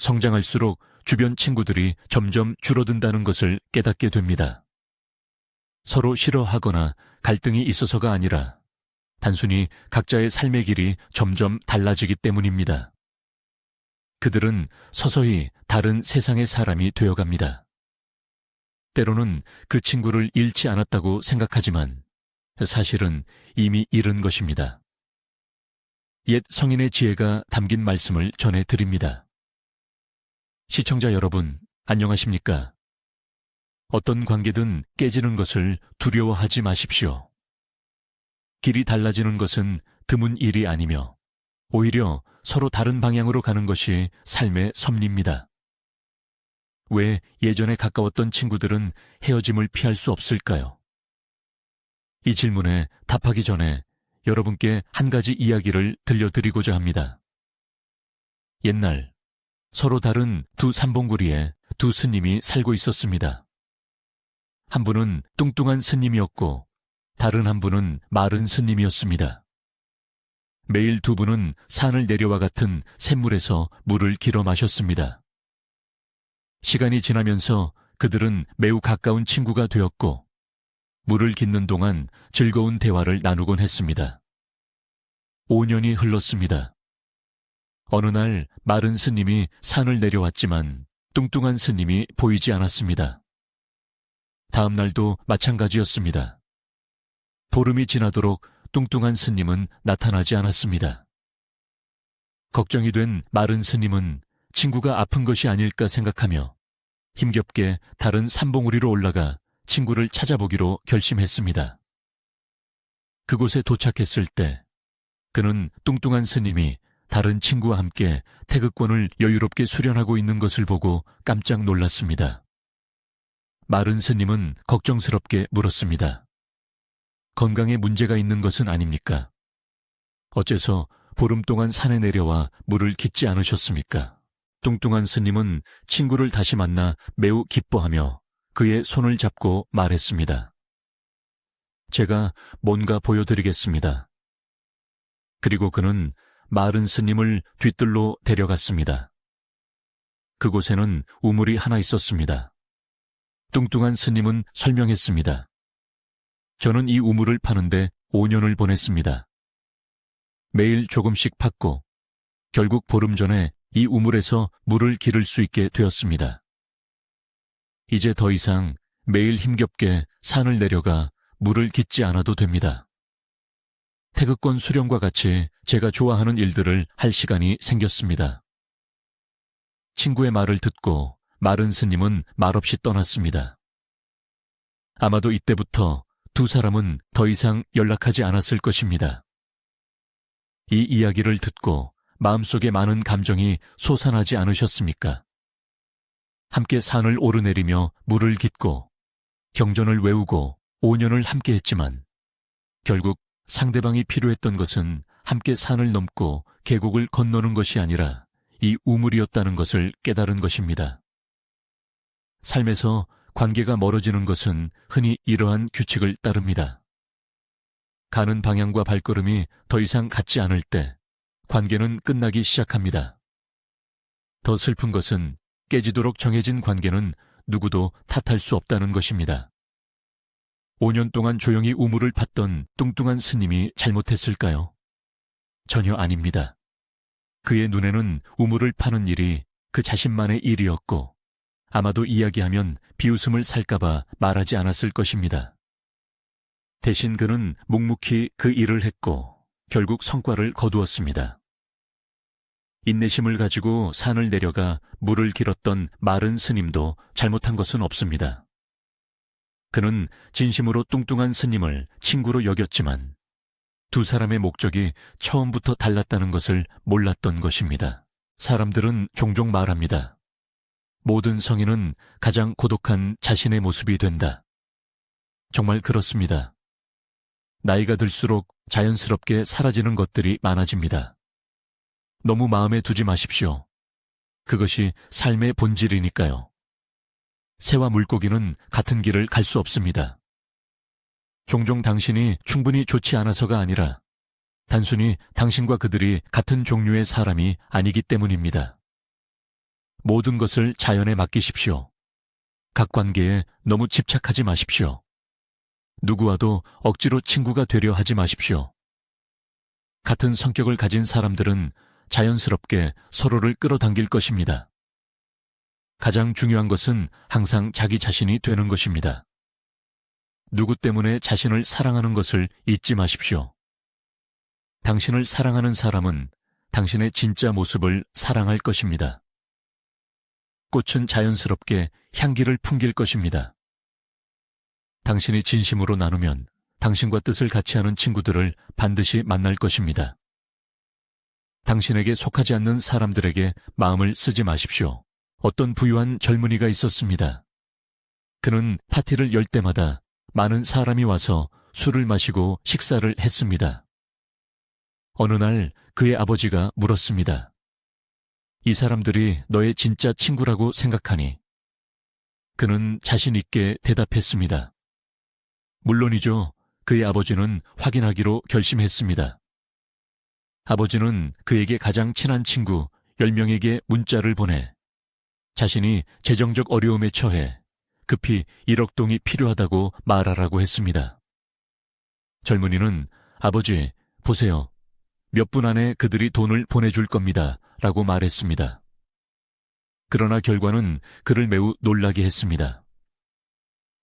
성장할수록 주변 친구들이 점점 줄어든다는 것을 깨닫게 됩니다. 서로 싫어하거나 갈등이 있어서가 아니라 단순히 각자의 삶의 길이 점점 달라지기 때문입니다. 그들은 서서히 다른 세상의 사람이 되어갑니다. 때로는 그 친구를 잃지 않았다고 생각하지만 사실은 이미 잃은 것입니다. 옛 성인의 지혜가 담긴 말씀을 전해드립니다. 시청자 여러분, 안녕하십니까? 어떤 관계든 깨지는 것을 두려워하지 마십시오. 길이 달라지는 것은 드문 일이 아니며 오히려 서로 다른 방향으로 가는 것이 삶의 섭리입니다. 왜 예전에 가까웠던 친구들은 헤어짐을 피할 수 없을까요? 이 질문에 답하기 전에 여러분께 한 가지 이야기를 들려드리고자 합니다. 옛날 서로 다른 두 산봉구리에 두 스님이 살고 있었습니다. 한 분은 뚱뚱한 스님이었고 다른 한 분은 마른 스님이었습니다. 매일 두 분은 산을 내려와 같은 샘물에서 물을 길어 마셨습니다. 시간이 지나면서 그들은 매우 가까운 친구가 되었고 물을 깃는 동안 즐거운 대화를 나누곤 했습니다. 5년이 흘렀습니다. 어느 날 마른 스님이 산을 내려왔지만 뚱뚱한 스님이 보이지 않았습니다. 다음 날도 마찬가지였습니다. 보름이 지나도록 뚱뚱한 스님은 나타나지 않았습니다. 걱정이 된 마른 스님은 친구가 아픈 것이 아닐까 생각하며 힘겹게 다른 산봉우리로 올라가 친구를 찾아보기로 결심했습니다. 그곳에 도착했을 때 그는 뚱뚱한 스님이 다른 친구와 함께 태극권을 여유롭게 수련하고 있는 것을 보고 깜짝 놀랐습니다. 마른 스님은 걱정스럽게 물었습니다. 건강에 문제가 있는 것은 아닙니까? 어째서 보름 동안 산에 내려와 물을 깃지 않으셨습니까? 뚱뚱한 스님은 친구를 다시 만나 매우 기뻐하며 그의 손을 잡고 말했습니다. 제가 뭔가 보여드리겠습니다. 그리고 그는 마른 스님을 뒤뜰로 데려갔습니다. 그곳에는 우물이 하나 있었습니다. 뚱뚱한 스님은 설명했습니다. 저는 이 우물을 파는데 5년을 보냈습니다. 매일 조금씩 팠고 결국 보름 전에 이 우물에서 물을 기를 수 있게 되었습니다. 이제 더 이상 매일 힘겹게 산을 내려가 물을 깃지 않아도 됩니다. 태극권 수련과 같이 제가 좋아하는 일들을 할 시간이 생겼습니다. 친구의 말을 듣고 마른 스님은 말없이 떠났습니다. 아마도 이때부터 두 사람은 더 이상 연락하지 않았을 것입니다. 이 이야기를 듣고 마음속에 많은 감정이 솟아나지 않으셨습니까? 함께 산을 오르내리며 물을 깃고 경전을 외우고 5년을 함께 했지만 결국 상대방이 필요했던 것은 함께 산을 넘고 계곡을 건너는 것이 아니라 이 우물이었다는 것을 깨달은 것입니다. 삶에서 관계가 멀어지는 것은 흔히 이러한 규칙을 따릅니다. 가는 방향과 발걸음이 더 이상 같지 않을 때 관계는 끝나기 시작합니다. 더 슬픈 것은 깨지도록 정해진 관계는 누구도 탓할 수 없다는 것입니다. 5년 동안 조용히 우물을 팠던 뚱뚱한 스님이 잘못했을까요? 전혀 아닙니다. 그의 눈에는 우물을 파는 일이 그 자신만의 일이었고 아마도 이야기하면 비웃음을 살까봐 말하지 않았을 것입니다. 대신 그는 묵묵히 그 일을 했고 결국 성과를 거두었습니다. 인내심을 가지고 산을 내려가 물을 길었던 마른 스님도 잘못한 것은 없습니다. 그는 진심으로 뚱뚱한 스님을 친구로 여겼지만 두 사람의 목적이 처음부터 달랐다는 것을 몰랐던 것입니다. 사람들은 종종 말합니다. 모든 성인은 가장 고독한 자신의 모습이 된다. 정말 그렇습니다. 나이가 들수록 자연스럽게 사라지는 것들이 많아집니다. 너무 마음에 두지 마십시오. 그것이 삶의 본질이니까요. 새와 물고기는 같은 길을 갈 수 없습니다. 종종 당신이 충분히 좋지 않아서가 아니라 단순히 당신과 그들이 같은 종류의 사람이 아니기 때문입니다. 모든 것을 자연에 맡기십시오. 각 관계에 너무 집착하지 마십시오. 누구와도 억지로 친구가 되려 하지 마십시오. 같은 성격을 가진 사람들은 자연스럽게 서로를 끌어당길 것입니다. 가장 중요한 것은 항상 자기 자신이 되는 것입니다. 누구 때문에 자신을 사랑하는 것을 잊지 마십시오. 당신을 사랑하는 사람은 당신의 진짜 모습을 사랑할 것입니다. 꽃은 자연스럽게 향기를 풍길 것입니다. 당신이 진심으로 나누면 당신과 뜻을 같이 하는 친구들을 반드시 만날 것입니다. 당신에게 속하지 않는 사람들에게 마음을 쓰지 마십시오. 어떤 부유한 젊은이가 있었습니다. 그는 파티를 열 때마다 많은 사람이 와서 술을 마시고 식사를 했습니다. 어느 날 그의 아버지가 물었습니다. 이 사람들이 너의 진짜 친구라고 생각하니? 그는 자신 있게 대답했습니다. 물론이죠. 그의 아버지는 확인하기로 결심했습니다. 아버지는 그에게 가장 친한 친구 10명에게 문자를 보내 자신이 재정적 어려움에 처해 급히 1억 동이 필요하다고 말하라고 했습니다. 젊은이는 아버지, 보세요. 몇 분 안에 그들이 돈을 보내줄 겁니다. 라고 말했습니다. 그러나 결과는 그를 매우 놀라게 했습니다.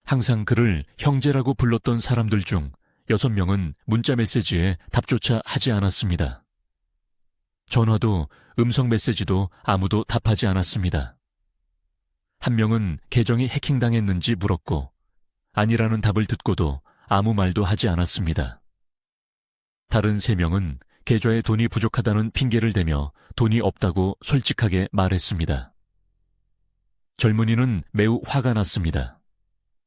항상 그를 형제라고 불렀던 사람들 중 6명은 문자 메시지에 답조차 하지 않았습니다. 전화도 음성 메시지도 아무도 답하지 않았습니다. 한 명은 계정이 해킹당했는지 물었고 아니라는 답을 듣고도 아무 말도 하지 않았습니다. 다른 3명은 계좌에 돈이 부족하다는 핑계를 대며 돈이 없다고 솔직하게 말했습니다. 젊은이는 매우 화가 났습니다.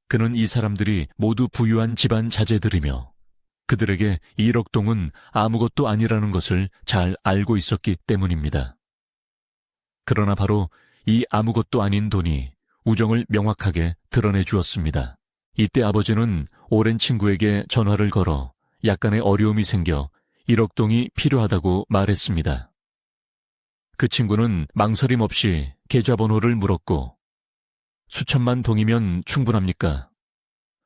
그는 이 사람들이 모두 부유한 집안 자제들이며 그들에게 1억 동은 아무것도 아니라는 것을 잘 알고 있었기 때문입니다. 그러나 바로 이 아무것도 아닌 돈이 우정을 명확하게 드러내 주었습니다. 이때 아버지는 오랜 친구에게 전화를 걸어 약간의 어려움이 생겨 1억 동이 필요하다고 말했습니다. 그 친구는 망설임 없이 계좌번호를 물었고 수천만 동이면 충분합니까?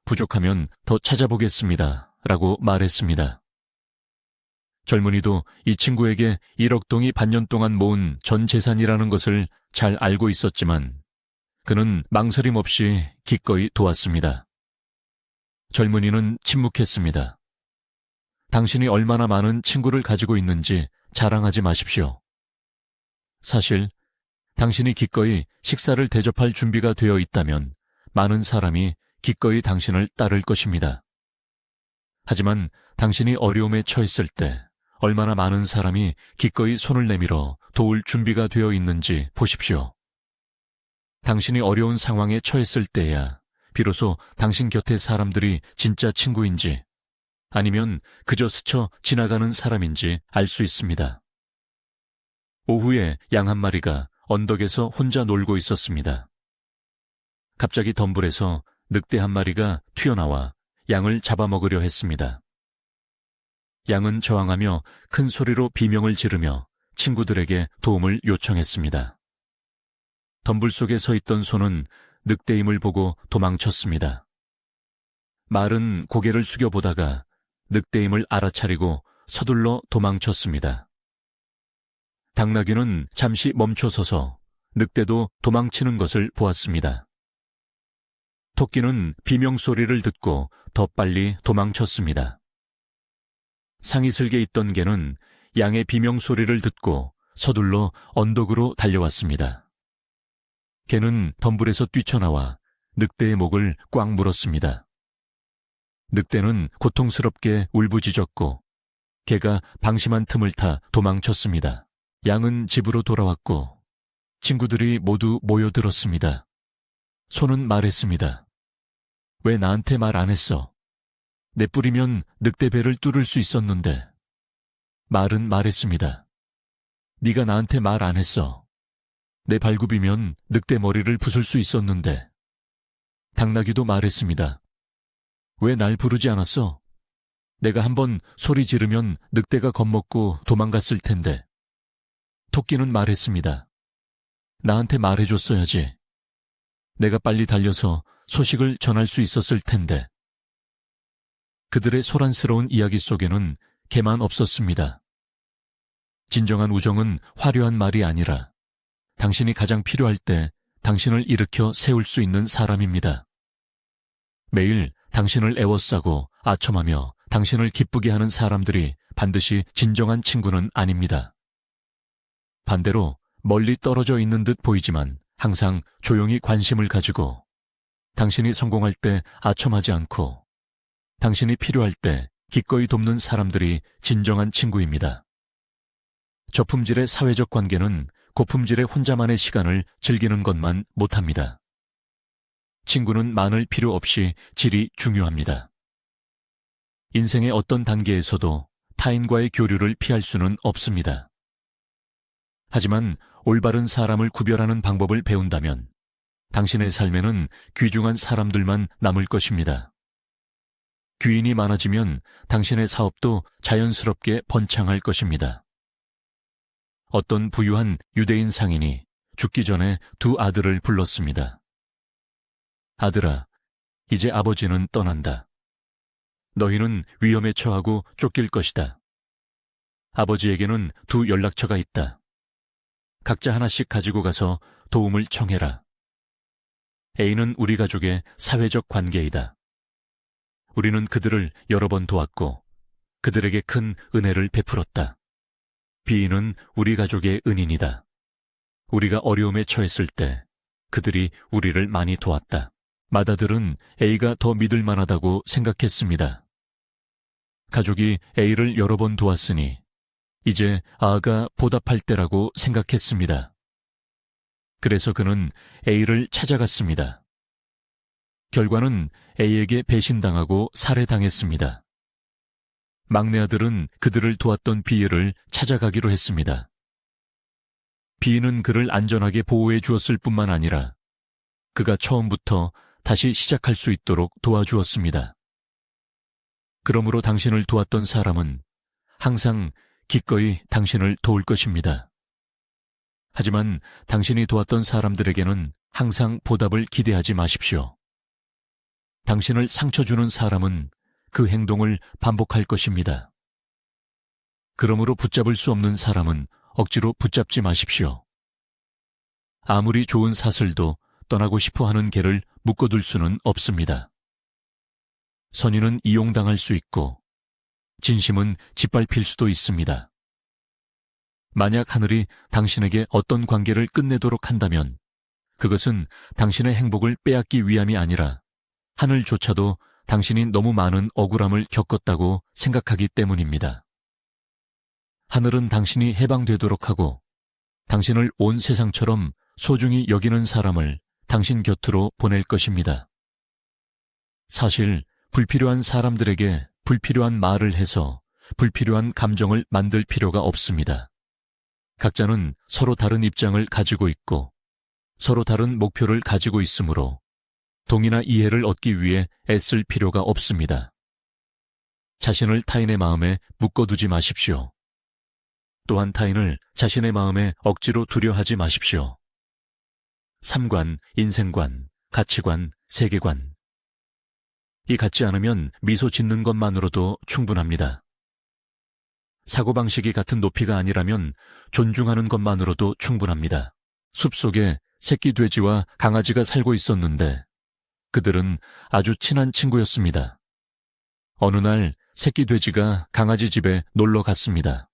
부족하면 더 찾아보겠습니다. 라고 말했습니다. 젊은이도 이 친구에게 1억 동이 반년 동안 모은 전 재산이라는 것을 잘 알고 있었지만 그는 망설임 없이 기꺼이 도왔습니다. 젊은이는 침묵했습니다. 당신이 얼마나 많은 친구를 가지고 있는지 자랑하지 마십시오. 사실 당신이 기꺼이 식사를 대접할 준비가 되어 있다면 많은 사람이 기꺼이 당신을 따를 것입니다. 하지만 당신이 어려움에 처했을 때 얼마나 많은 사람이 기꺼이 손을 내밀어 도울 준비가 되어 있는지 보십시오. 당신이 어려운 상황에 처했을 때야 비로소 당신 곁의 사람들이 진짜 친구인지 아니면 그저 스쳐 지나가는 사람인지 알 수 있습니다. 오후에 양 한 마리가 언덕에서 혼자 놀고 있었습니다. 갑자기 덤불에서 늑대 한 마리가 튀어나와 양을 잡아먹으려 했습니다. 양은 저항하며 큰 소리로 비명을 지르며 친구들에게 도움을 요청했습니다. 덤불 속에 서 있던 소는 늑대임을 보고 도망쳤습니다. 말은 고개를 숙여보다가 늑대임을 알아차리고 서둘러 도망쳤습니다. 당나귀는 잠시 멈춰서서 늑대도 도망치는 것을 보았습니다. 토끼는 비명소리를 듣고 더 빨리 도망쳤습니다. 상이슬게 있던 개는 양의 비명소리를 듣고 서둘러 언덕으로 달려왔습니다. 개는 덤불에서 뛰쳐나와 늑대의 목을 꽉 물었습니다. 늑대는 고통스럽게 울부짖었고 개가 방심한 틈을 타 도망쳤습니다. 양은 집으로 돌아왔고 친구들이 모두 모여들었습니다. 소는 말했습니다. 왜 나한테 말 안 했어? 내 뿔이면 늑대 배를 뚫을 수 있었는데. 말은 말했습니다. 네가 나한테 말 안 했어. 내 발굽이면 늑대 머리를 부술 수 있었는데. 당나귀도 말했습니다. 왜 날 부르지 않았어? 내가 한번 소리 지르면 늑대가 겁먹고 도망갔을 텐데. 토끼는 말했습니다. 나한테 말해줬어야지. 내가 빨리 달려서 소식을 전할 수 있었을 텐데. 그들의 소란스러운 이야기 속에는 개만 없었습니다. 진정한 우정은 화려한 말이 아니라 당신이 가장 필요할 때 당신을 일으켜 세울 수 있는 사람입니다. 매일 당신을 애워싸고 아첨하며 당신을 기쁘게 하는 사람들이 반드시 진정한 친구는 아닙니다. 반대로 멀리 떨어져 있는 듯 보이지만 항상 조용히 관심을 가지고 당신이 성공할 때 아첨하지 않고 당신이 필요할 때 기꺼이 돕는 사람들이 진정한 친구입니다. 저품질의 사회적 관계는 고품질의 혼자만의 시간을 즐기는 것만 못합니다. 친구는 많을 필요 없이 질이 중요합니다. 인생의 어떤 단계에서도 타인과의 교류를 피할 수는 없습니다. 하지만 올바른 사람을 구별하는 방법을 배운다면 당신의 삶에는 귀중한 사람들만 남을 것입니다. 귀인이 많아지면 당신의 사업도 자연스럽게 번창할 것입니다. 어떤 부유한 유대인 상인이 죽기 전에 두 아들을 불렀습니다. 아들아, 이제 아버지는 떠난다. 너희는 위험에 처하고 쫓길 것이다. 아버지에게는 두 연락처가 있다. 각자 하나씩 가지고 가서 도움을 청해라. A는 우리 가족의 사회적 관계이다. 우리는 그들을 여러 번 도왔고 그들에게 큰 은혜를 베풀었다. B는 우리 가족의 은인이다. 우리가 어려움에 처했을 때 그들이 우리를 많이 도왔다. 맏아들은 A가 더 믿을 만하다고 생각했습니다. 가족이 A를 여러 번 도왔으니 이제 아가 보답할 때라고 생각했습니다. 그래서 그는 A를 찾아갔습니다. 결과는 A에게 배신당하고 살해당했습니다. 막내 아들은 그들을 도왔던 B를 찾아가기로 했습니다. B는 그를 안전하게 보호해 주었을 뿐만 아니라 그가 처음부터 다시 시작할 수 있도록 도와주었습니다. 그러므로 당신을 도왔던 사람은 항상 기꺼이 당신을 도울 것입니다. 하지만 당신이 도왔던 사람들에게는 항상 보답을 기대하지 마십시오. 당신을 상처 주는 사람은 그 행동을 반복할 것입니다. 그러므로 붙잡을 수 없는 사람은 억지로 붙잡지 마십시오. 아무리 좋은 사슬도 떠나고 싶어 하는 개를 묶어둘 수는 없습니다. 선의는 이용당할 수 있고 진심은 짓밟힐 수도 있습니다. 만약 하늘이 당신에게 어떤 관계를 끝내도록 한다면 그것은 당신의 행복을 빼앗기 위함이 아니라 하늘조차도 당신이 너무 많은 억울함을 겪었다고 생각하기 때문입니다. 하늘은 당신이 해방되도록 하고 당신을 온 세상처럼 소중히 여기는 사람을 당신 곁으로 보낼 것입니다. 사실 불필요한 사람들에게 불필요한 말을 해서 불필요한 감정을 만들 필요가 없습니다. 각자는 서로 다른 입장을 가지고 있고 서로 다른 목표를 가지고 있으므로 동의나 이해를 얻기 위해 애쓸 필요가 없습니다. 자신을 타인의 마음에 묶어두지 마십시오. 또한 타인을 자신의 마음에 억지로 두려하지 마십시오. 삼관, 인생관, 가치관, 세계관. 이 같지 않으면 미소 짓는 것만으로도 충분합니다. 사고방식이 같은 높이가 아니라면 존중하는 것만으로도 충분합니다. 숲속에 새끼 돼지와 강아지가 살고 있었는데 그들은 아주 친한 친구였습니다. 어느 날 새끼 돼지가 강아지 집에 놀러 갔습니다.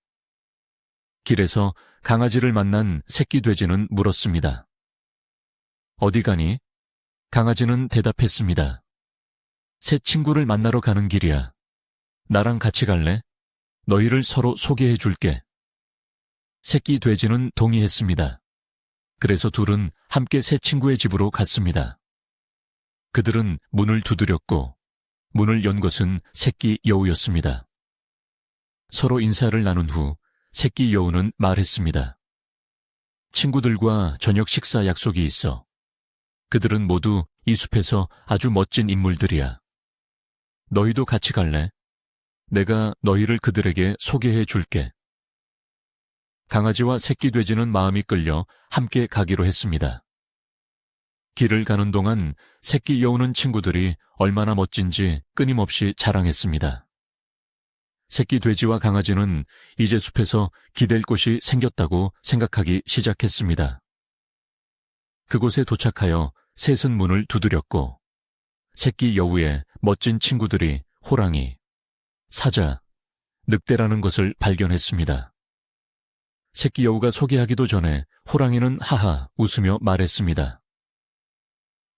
길에서 강아지를 만난 새끼 돼지는 물었습니다. 어디 가니? 강아지는 대답했습니다. 새 친구를 만나러 가는 길이야. 나랑 같이 갈래? 너희를 서로 소개해 줄게. 새끼 돼지는 동의했습니다. 그래서 둘은 함께 새 친구의 집으로 갔습니다. 그들은 문을 두드렸고 문을 연 것은 새끼 여우였습니다. 서로 인사를 나눈 후 새끼 여우는 말했습니다. 친구들과 저녁 식사 약속이 있어. 그들은 모두 이 숲에서 아주 멋진 인물들이야. 너희도 같이 갈래? 내가 너희를 그들에게 소개해 줄게. 강아지와 새끼 돼지는 마음이 끌려 함께 가기로 했습니다. 길을 가는 동안 새끼 여우는 친구들이 얼마나 멋진지 끊임없이 자랑했습니다. 새끼 돼지와 강아지는 이제 숲에서 기댈 곳이 생겼다고 생각하기 시작했습니다. 그곳에 도착하여 셋은 문을 두드렸고 새끼 여우의 멋진 친구들이 호랑이, 사자, 늑대라는 것을 발견했습니다. 새끼 여우가 소개하기도 전에 호랑이는 하하 웃으며 말했습니다.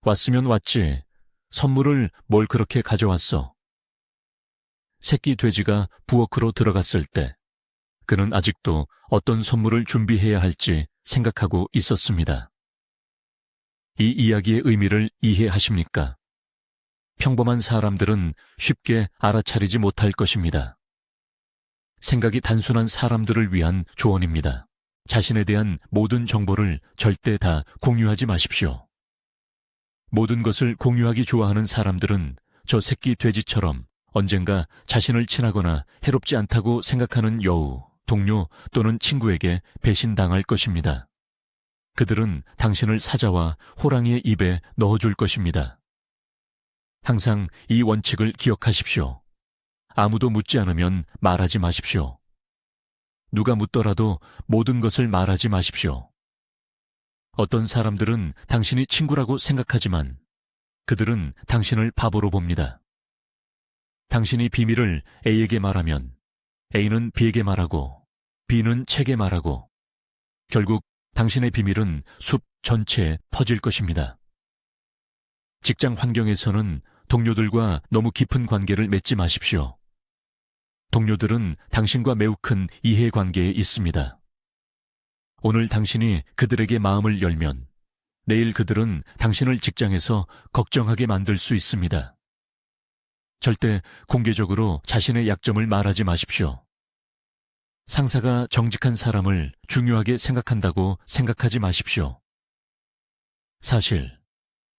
왔으면 왔지. 선물을 뭘 그렇게 가져왔어? 새끼 돼지가 부엌으로 들어갔을 때 그는 아직도 어떤 선물을 준비해야 할지 생각하고 있었습니다. 이 이야기의 의미를 이해하십니까? 평범한 사람들은 쉽게 알아차리지 못할 것입니다. 생각이 단순한 사람들을 위한 조언입니다. 자신에 대한 모든 정보를 절대 다 공유하지 마십시오. 모든 것을 공유하기 좋아하는 사람들은 저 새끼 돼지처럼 언젠가 자신을 친하거나 해롭지 않다고 생각하는 여우, 동료 또는 친구에게 배신당할 것입니다. 그들은 당신을 사자와 호랑이의 입에 넣어줄 것입니다. 항상 이 원칙을 기억하십시오. 아무도 묻지 않으면 말하지 마십시오. 누가 묻더라도 모든 것을 말하지 마십시오. 어떤 사람들은 당신이 친구라고 생각하지만 그들은 당신을 바보로 봅니다. 당신이 비밀을 A에게 말하면 A는 B에게 말하고 B는 책에 말하고 결국 당신의 비밀은 숲 전체에 퍼질 것입니다. 직장 환경에서는 동료들과 너무 깊은 관계를 맺지 마십시오. 동료들은 당신과 매우 큰 이해관계에 있습니다. 오늘 당신이 그들에게 마음을 열면 내일 그들은 당신을 직장에서 걱정하게 만들 수 있습니다. 절대 공개적으로 자신의 약점을 말하지 마십시오. 상사가 정직한 사람을 중요하게 생각한다고 생각하지 마십시오. 사실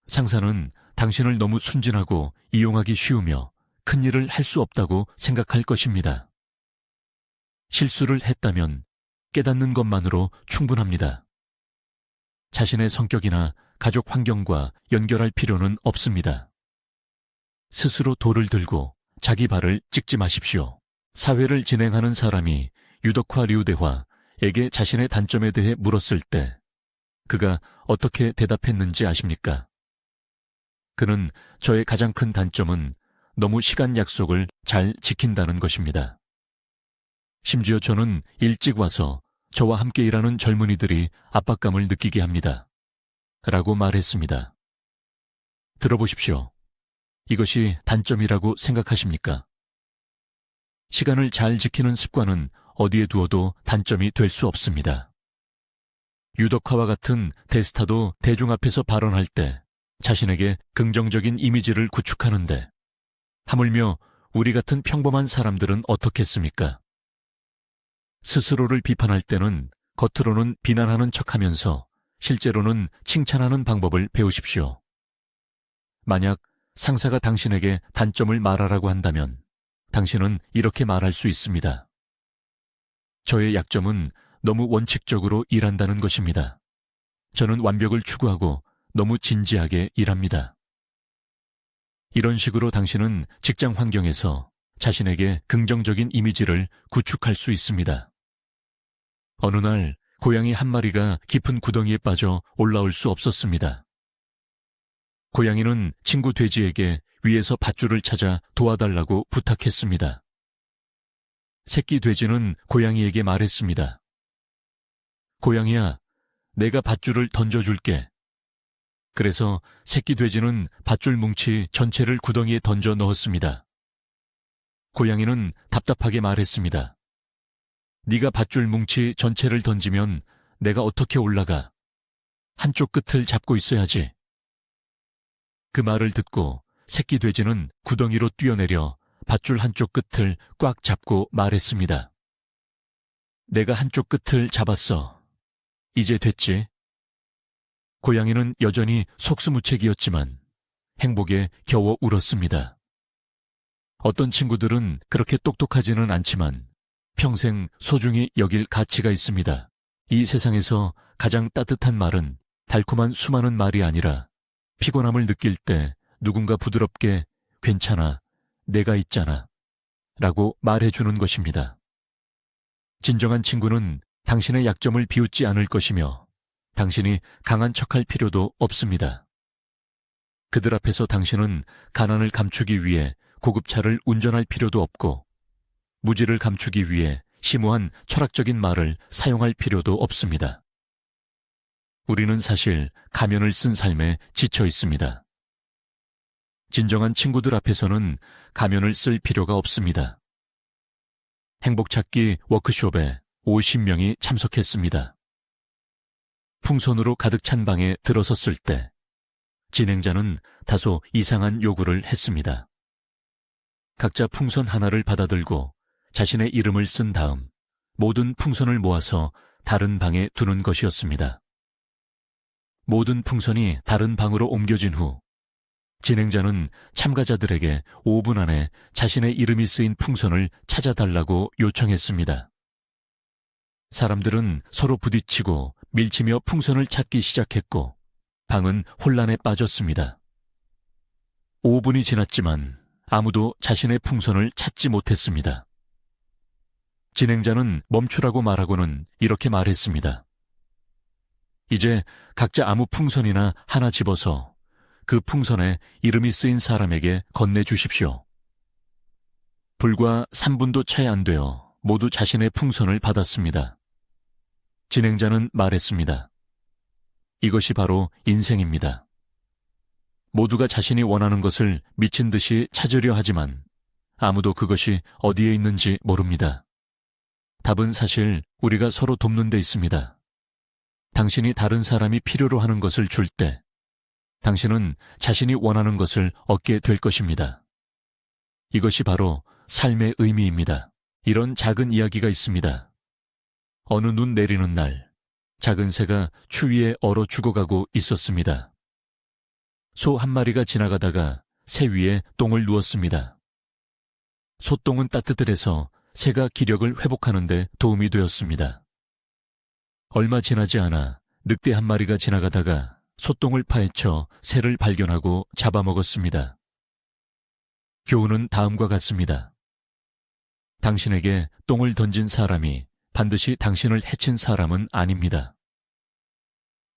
상사는 당신을 너무 순진하고 이용하기 쉬우며 큰 일을 할 수 없다고 생각할 것입니다. 실수를 했다면 깨닫는 것만으로 충분합니다. 자신의 성격이나 가족 환경과 연결할 필요는 없습니다. 스스로 돌을 들고 자기 발을 찍지 마십시오. 사회를 진행하는 사람이 유덕화 류대화에게 자신의 단점에 대해 물었을 때 그가 어떻게 대답했는지 아십니까? 그는 저의 가장 큰 단점은 너무 시간 약속을 잘 지킨다는 것입니다. 심지어 저는 일찍 와서 저와 함께 일하는 젊은이들이 압박감을 느끼게 합니다. 라고 말했습니다. 들어보십시오. 이것이 단점이라고 생각하십니까? 시간을 잘 지키는 습관은 어디에 두어도 단점이 될 수 없습니다. 유덕화와 같은 대스타도 대중 앞에서 발언할 때 자신에게 긍정적인 이미지를 구축하는데 하물며 우리 같은 평범한 사람들은 어떻겠습니까? 스스로를 비판할 때는 겉으로는 비난하는 척하면서 실제로는 칭찬하는 방법을 배우십시오. 만약 상사가 당신에게 단점을 말하라고 한다면 당신은 이렇게 말할 수 있습니다. 저의 약점은 너무 원칙적으로 일한다는 것입니다. 저는 완벽을 추구하고 너무 진지하게 일합니다. 이런 식으로 당신은 직장 환경에서 자신에게 긍정적인 이미지를 구축할 수 있습니다. 어느 날 고양이 한 마리가 깊은 구덩이에 빠져 올라올 수 없었습니다. 고양이는 친구 돼지에게 위에서 밧줄을 찾아 도와달라고 부탁했습니다. 새끼 돼지는 고양이에게 말했습니다. 고양이야, 내가 밧줄을 던져줄게. 그래서 새끼 돼지는 밧줄 뭉치 전체를 구덩이에 던져 넣었습니다. 고양이는 답답하게 말했습니다. 네가 밧줄 뭉치 전체를 던지면 내가 어떻게 올라가? 한쪽 끝을 잡고 있어야지. 그 말을 듣고 새끼 돼지는 구덩이로 뛰어내려 밧줄 한쪽 끝을 꽉 잡고 말했습니다. 내가 한쪽 끝을 잡았어. 이제 됐지? 고양이는 여전히 속수무책이었지만 행복에 겨워 울었습니다. 어떤 친구들은 그렇게 똑똑하지는 않지만 평생 소중히 여길 가치가 있습니다. 이 세상에서 가장 따뜻한 말은 달콤한 수많은 말이 아니라 피곤함을 느낄 때 누군가 부드럽게 괜찮아, 내가 있잖아 라고 말해주는 것입니다. 진정한 친구는 당신의 약점을 비웃지 않을 것이며 당신이 강한 척할 필요도 없습니다. 그들 앞에서 당신은 가난을 감추기 위해 고급차를 운전할 필요도 없고 무지를 감추기 위해 심오한 철학적인 말을 사용할 필요도 없습니다. 우리는 사실 가면을 쓴 삶에 지쳐 있습니다. 진정한 친구들 앞에서는 가면을 쓸 필요가 없습니다. 행복찾기 워크숍에 50명이 참석했습니다. 풍선으로 가득 찬 방에 들어섰을 때 진행자는 다소 이상한 요구를 했습니다. 각자 풍선 하나를 받아들고 자신의 이름을 쓴 다음 모든 풍선을 모아서 다른 방에 두는 것이었습니다. 모든 풍선이 다른 방으로 옮겨진 후 진행자는 참가자들에게 5분 안에 자신의 이름이 쓰인 풍선을 찾아달라고 요청했습니다. 사람들은 서로 부딪히고 밀치며 풍선을 찾기 시작했고 방은 혼란에 빠졌습니다. 5분이 지났지만 아무도 자신의 풍선을 찾지 못했습니다. 진행자는 멈추라고 말하고는 이렇게 말했습니다. 이제 각자 아무 풍선이나 하나 집어서 그 풍선에 이름이 쓰인 사람에게 건네주십시오. 불과 3분도 채 안 되어 모두 자신의 풍선을 받았습니다. 진행자는 말했습니다. 이것이 바로 인생입니다. 모두가 자신이 원하는 것을 미친 듯이 찾으려 하지만 아무도 그것이 어디에 있는지 모릅니다. 답은 사실 우리가 서로 돕는 데 있습니다. 당신이 다른 사람이 필요로 하는 것을 줄 때 당신은 자신이 원하는 것을 얻게 될 것입니다. 이것이 바로 삶의 의미입니다. 이런 작은 이야기가 있습니다. 어느 눈 내리는 날, 작은 새가 추위에 얼어 죽어가고 있었습니다. 소 한 마리가 지나가다가 새 위에 똥을 누웠습니다. 소똥은 따뜻해서 새가 기력을 회복하는 데 도움이 되었습니다. 얼마 지나지 않아 늑대 한 마리가 지나가다가 소똥을 파헤쳐 새를 발견하고 잡아먹었습니다. 교훈은 다음과 같습니다. 당신에게 똥을 던진 사람이 반드시 당신을 해친 사람은 아닙니다.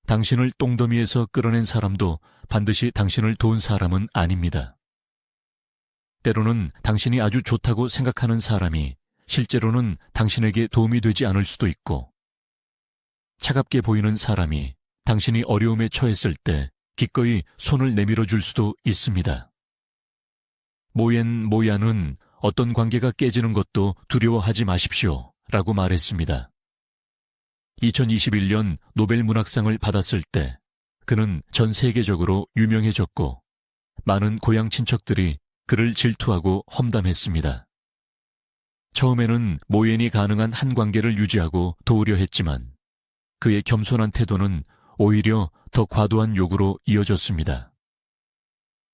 당신을 똥더미에서 끌어낸 사람도 반드시 당신을 도운 사람은 아닙니다. 때로는 당신이 아주 좋다고 생각하는 사람이 실제로는 당신에게 도움이 되지 않을 수도 있고, 차갑게 보이는 사람이 당신이 어려움에 처했을 때 기꺼이 손을 내밀어 줄 수도 있습니다. 모얀은 어떤 관계가 깨지는 것도 두려워하지 마십시오 라고 말했습니다. 2021년 노벨 문학상을 받았을 때 그는 전 세계적으로 유명해졌고 많은 고향 친척들이 그를 질투하고 험담했습니다. 처음에는 모옌이 가능한 한 관계를 유지하고 도우려 했지만 그의 겸손한 태도는 오히려 더 과도한 요구로 이어졌습니다.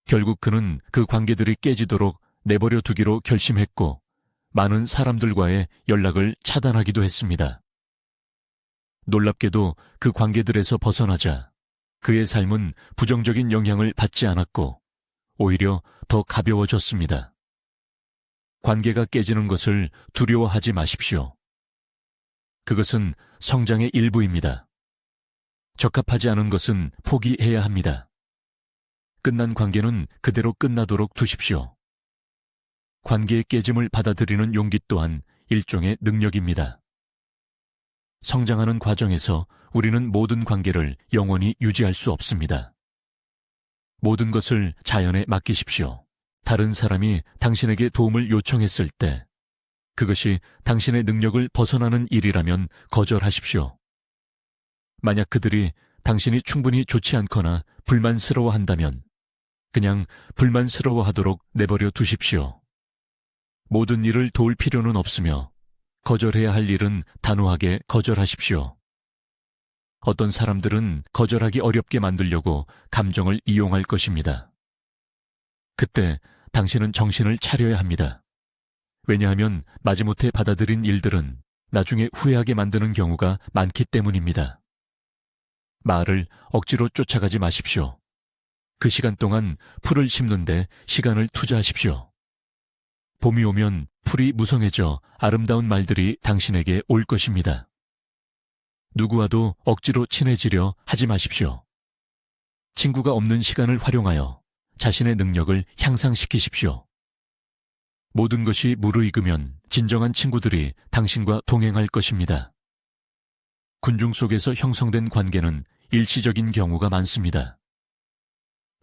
결국 그는 그 관계들이 깨지도록 내버려 두기로 결심했고 많은 사람들과의 연락을 차단하기도 했습니다. 놀랍게도 그 관계들에서 벗어나자 그의 삶은 부정적인 영향을 받지 않았고 오히려 더 가벼워졌습니다. 관계가 깨지는 것을 두려워하지 마십시오. 그것은 성장의 일부입니다. 적합하지 않은 것은 포기해야 합니다. 끝난 관계는 그대로 끝나도록 두십시오. 관계의 깨짐을 받아들이는 용기 또한 일종의 능력입니다. 성장하는 과정에서 우리는 모든 관계를 영원히 유지할 수 없습니다. 모든 것을 자연에 맡기십시오. 다른 사람이 당신에게 도움을 요청했을 때 그것이 당신의 능력을 벗어나는 일이라면 거절하십시오. 만약 그들이 당신이 충분히 좋지 않거나 불만스러워한다면 그냥 불만스러워하도록 내버려 두십시오. 모든 일을 도울 필요는 없으며 거절해야 할 일은 단호하게 거절하십시오. 어떤 사람들은 거절하기 어렵게 만들려고 감정을 이용할 것입니다. 그때 당신은 정신을 차려야 합니다. 왜냐하면 마지못해 받아들인 일들은 나중에 후회하게 만드는 경우가 많기 때문입니다. 말을 억지로 쫓아가지 마십시오. 그 시간 동안 풀을 심는데 시간을 투자하십시오. 봄이 오면 풀이 무성해져 아름다운 말들이 당신에게 올 것입니다. 누구와도 억지로 친해지려 하지 마십시오. 친구가 없는 시간을 활용하여 자신의 능력을 향상시키십시오. 모든 것이 무르익으면 진정한 친구들이 당신과 동행할 것입니다. 군중 속에서 형성된 관계는 일시적인 경우가 많습니다.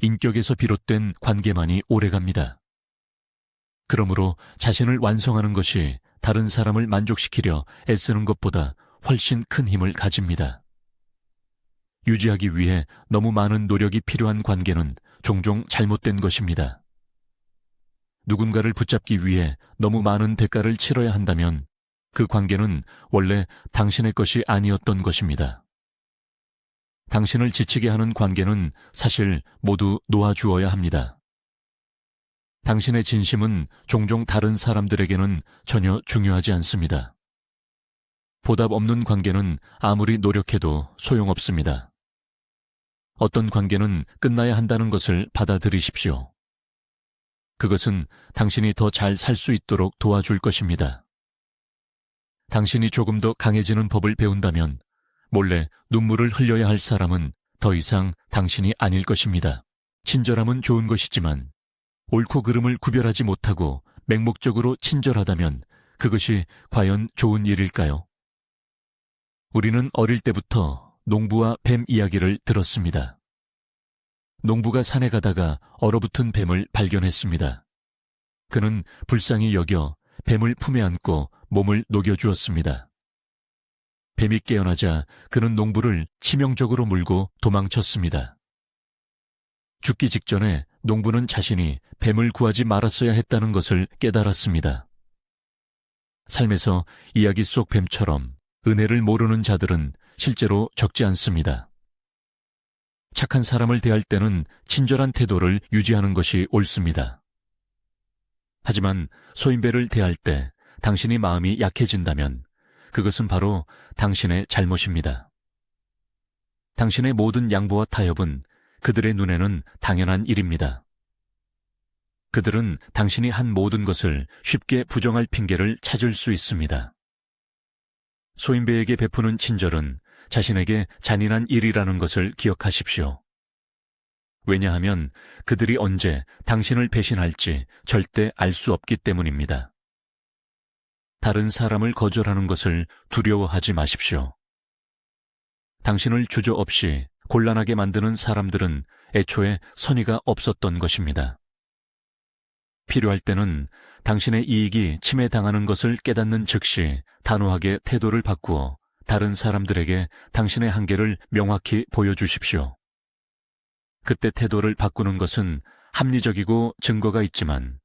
인격에서 비롯된 관계만이 오래갑니다. 그러므로 자신을 완성하는 것이 다른 사람을 만족시키려 애쓰는 것보다 훨씬 큰 힘을 가집니다. 유지하기 위해 너무 많은 노력이 필요한 관계는 종종 잘못된 것입니다. 누군가를 붙잡기 위해 너무 많은 대가를 치러야 한다면 그 관계는 원래 당신의 것이 아니었던 것입니다. 당신을 지치게 하는 관계는 사실 모두 놓아주어야 합니다. 당신의 진심은 종종 다른 사람들에게는 전혀 중요하지 않습니다. 보답 없는 관계는 아무리 노력해도 소용없습니다. 어떤 관계는 끝나야 한다는 것을 받아들이십시오. 그것은 당신이 더 잘 살 수 있도록 도와줄 것입니다. 당신이 조금 더 강해지는 법을 배운다면 몰래 눈물을 흘려야 할 사람은 더 이상 당신이 아닐 것입니다. 친절함은 좋은 것이지만 옳고 그름을 구별하지 못하고 맹목적으로 친절하다면 그것이 과연 좋은 일일까요? 우리는 어릴 때부터 농부와 뱀 이야기를 들었습니다. 농부가 산에 가다가 얼어붙은 뱀을 발견했습니다. 그는 불쌍히 여겨 뱀을 품에 안고 몸을 녹여주었습니다. 뱀이 깨어나자 그는 농부를 치명적으로 물고 도망쳤습니다. 죽기 직전에 농부는 자신이 뱀을 구하지 말았어야 했다는 것을 깨달았습니다. 삶에서 이야기 속 뱀처럼 은혜를 모르는 자들은 실제로 적지 않습니다. 착한 사람을 대할 때는 친절한 태도를 유지하는 것이 옳습니다. 하지만 소인배를 대할 때 당신이 마음이 약해진다면 그것은 바로 당신의 잘못입니다. 당신의 모든 양보와 타협은 그들의 눈에는 당연한 일입니다. 그들은 당신이 한 모든 것을 쉽게 부정할 핑계를 찾을 수 있습니다. 소인배에게 베푸는 친절은 자신에게 잔인한 일이라는 것을 기억하십시오. 왜냐하면 그들이 언제 당신을 배신할지 절대 알 수 없기 때문입니다. 다른 사람을 거절하는 것을 두려워하지 마십시오. 당신을 주저없이 곤란하게 만드는 사람들은 애초에 선의가 없었던 것입니다. 필요할 때는 당신의 이익이 침해당하는 것을 깨닫는 즉시 단호하게 태도를 바꾸어 다른 사람들에게 당신의 한계를 명확히 보여주십시오. 그때 태도를 바꾸는 것은 합리적이고 증거가 있지만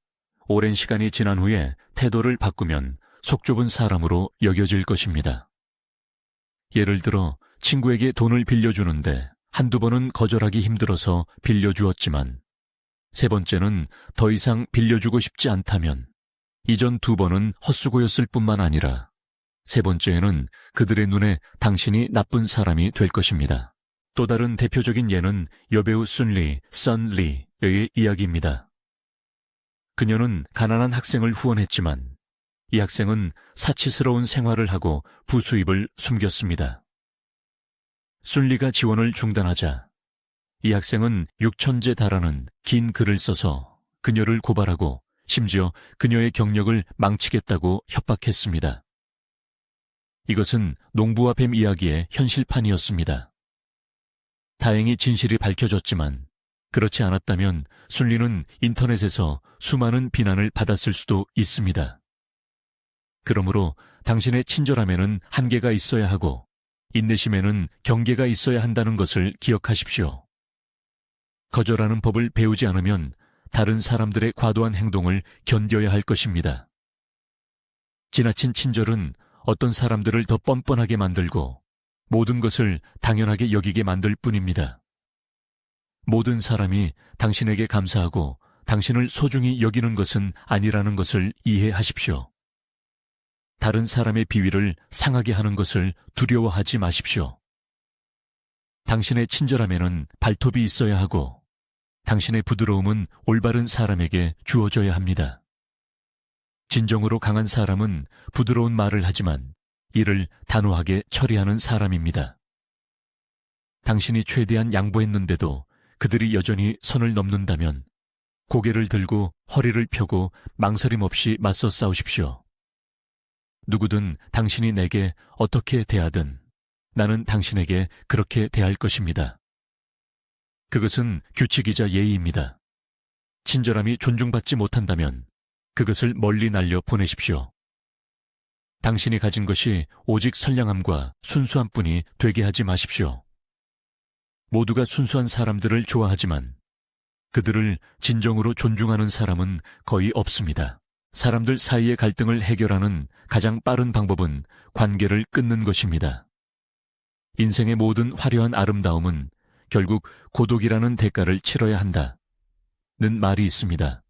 오랜 시간이 지난 후에 태도를 바꾸면 속 좁은 사람으로 여겨질 것입니다. 예를 들어 친구에게 돈을 빌려주는데 한두 번은 거절하기 힘들어서 빌려주었지만 세 번째는 더 이상 빌려주고 싶지 않다면 이전 두 번은 헛수고였을 뿐만 아니라 세 번째에는 그들의 눈에 당신이 나쁜 사람이 될 것입니다. 또 다른 대표적인 예는 여배우 순리, 썬리의 이야기입니다. 그녀는 가난한 학생을 후원했지만 이 학생은 사치스러운 생활을 하고 부수입을 숨겼습니다. 순리가 지원을 중단하자 이 학생은 6천제 달하는 긴 글을 써서 그녀를 고발하고 심지어 그녀의 경력을 망치겠다고 협박했습니다. 이것은 농부와 뱀 이야기의 현실판이었습니다. 다행히 진실이 밝혀졌지만 그렇지 않았다면 순리는 인터넷에서 수많은 비난을 받았을 수도 있습니다. 그러므로 당신의 친절함에는 한계가 있어야 하고 인내심에는 경계가 있어야 한다는 것을 기억하십시오. 거절하는 법을 배우지 않으면 다른 사람들의 과도한 행동을 견뎌야 할 것입니다. 지나친 친절은 어떤 사람들을 더 뻔뻔하게 만들고 모든 것을 당연하게 여기게 만들 뿐입니다. 모든 사람이 당신에게 감사하고 당신을 소중히 여기는 것은 아니라는 것을 이해하십시오. 다른 사람의 비위를 상하게 하는 것을 두려워하지 마십시오. 당신의 친절함에는 발톱이 있어야 하고 당신의 부드러움은 올바른 사람에게 주어져야 합니다. 진정으로 강한 사람은 부드러운 말을 하지만 이를 단호하게 처리하는 사람입니다. 당신이 최대한 양보했는데도 그들이 여전히 선을 넘는다면 고개를 들고 허리를 펴고 망설임 없이 맞서 싸우십시오. 누구든 당신이 내게 어떻게 대하든 나는 당신에게 그렇게 대할 것입니다. 그것은 규칙이자 예의입니다. 친절함이 존중받지 못한다면 그것을 멀리 날려 보내십시오. 당신이 가진 것이 오직 선량함과 순수한 뿐이 되게 하지 마십시오. 모두가 순수한 사람들을 좋아하지만 그들을 진정으로 존중하는 사람은 거의 없습니다. 사람들 사이의 갈등을 해결하는 가장 빠른 방법은 관계를 끊는 것입니다. 인생의 모든 화려한 아름다움은 결국 고독이라는 대가를 치러야 한다는 말이 있습니다.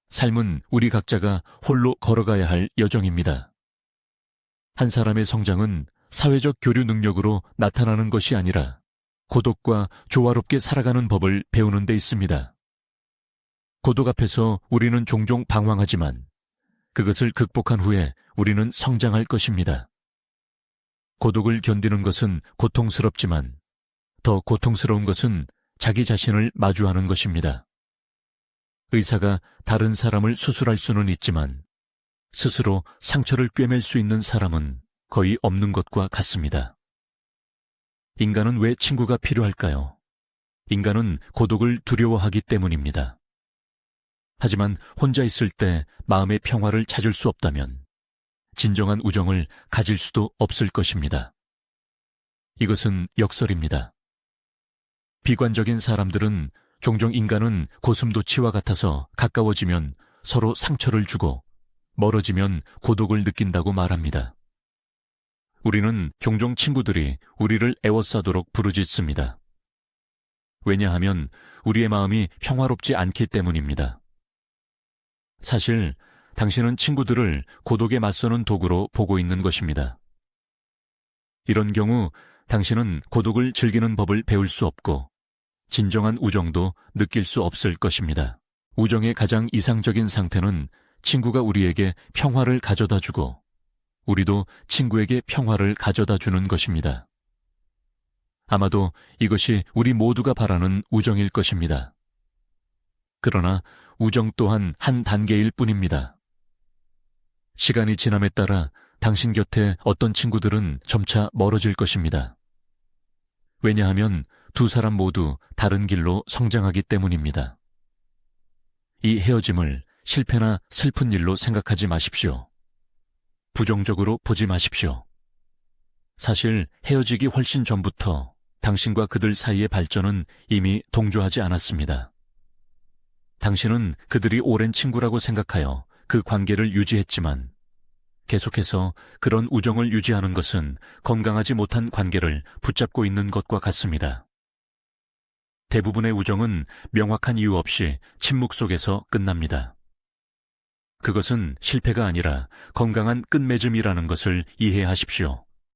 삶은 우리 각자가 홀로 걸어가야 할 여정입니다. 한 사람의 성장은 사회적 교류 능력으로 나타나는 것이 아니라 고독과 조화롭게 살아가는 법을 배우는 데 있습니다. 고독 앞에서 우리는 종종 방황하지만 그것을 극복한 후에 우리는 성장할 것입니다. 고독을 견디는 것은 고통스럽지만 더 고통스러운 것은 자기 자신을 마주하는 것입니다. 의사가 다른 사람을 수술할 수는 있지만 스스로 상처를 꿰맬 수 있는 사람은 거의 없는 것과 같습니다. 인간은 왜 친구가 필요할까요? 인간은 고독을 두려워하기 때문입니다. 하지만 혼자 있을 때 마음의 평화를 찾을 수 없다면 진정한 우정을 가질 수도 없을 것입니다. 이것은 역설입니다. 비관적인 사람들은 종종 인간은 고슴도치와 같아서 가까워지면 서로 상처를 주고 멀어지면 고독을 느낀다고 말합니다. 우리는 종종 친구들이 우리를 애워싸도록 부르짖습니다. 왜냐하면 우리의 마음이 평화롭지 않기 때문입니다. 사실 당신은 친구들을 고독에 맞서는 도구로 보고 있는 것입니다. 이런 경우 당신은 고독을 즐기는 법을 배울 수 없고 진정한 우정도 느낄 수 없을 것입니다. 우정의 가장 이상적인 상태는 친구가 우리에게 평화를 가져다 주고 우리도 친구에게 평화를 가져다 주는 것입니다. 아마도 이것이 우리 모두가 바라는 우정일 것입니다. 그러나 우정 또한 한 단계일 뿐입니다. 시간이 지남에 따라 당신 곁에 어떤 친구들은 점차 멀어질 것입니다. 왜냐하면 두 사람 모두 다른 길로 성장하기 때문입니다. 이 헤어짐을 실패나 슬픈 일로 생각하지 마십시오. 부정적으로 보지 마십시오. 사실 헤어지기 훨씬 전부터 당신과 그들 사이의 발전은 이미 동조하지 않았습니다. 당신은 그들이 오랜 친구라고 생각하여 그 관계를 유지했지만 계속해서 그런 우정을 유지하는 것은 건강하지 못한 관계를 붙잡고 있는 것과 같습니다. 대부분의 우정은 명확한 이유 없이 침묵 속에서 끝납니다. 그것은 실패가 아니라 건강한 끝맺음이라는 것을 이해하십시오.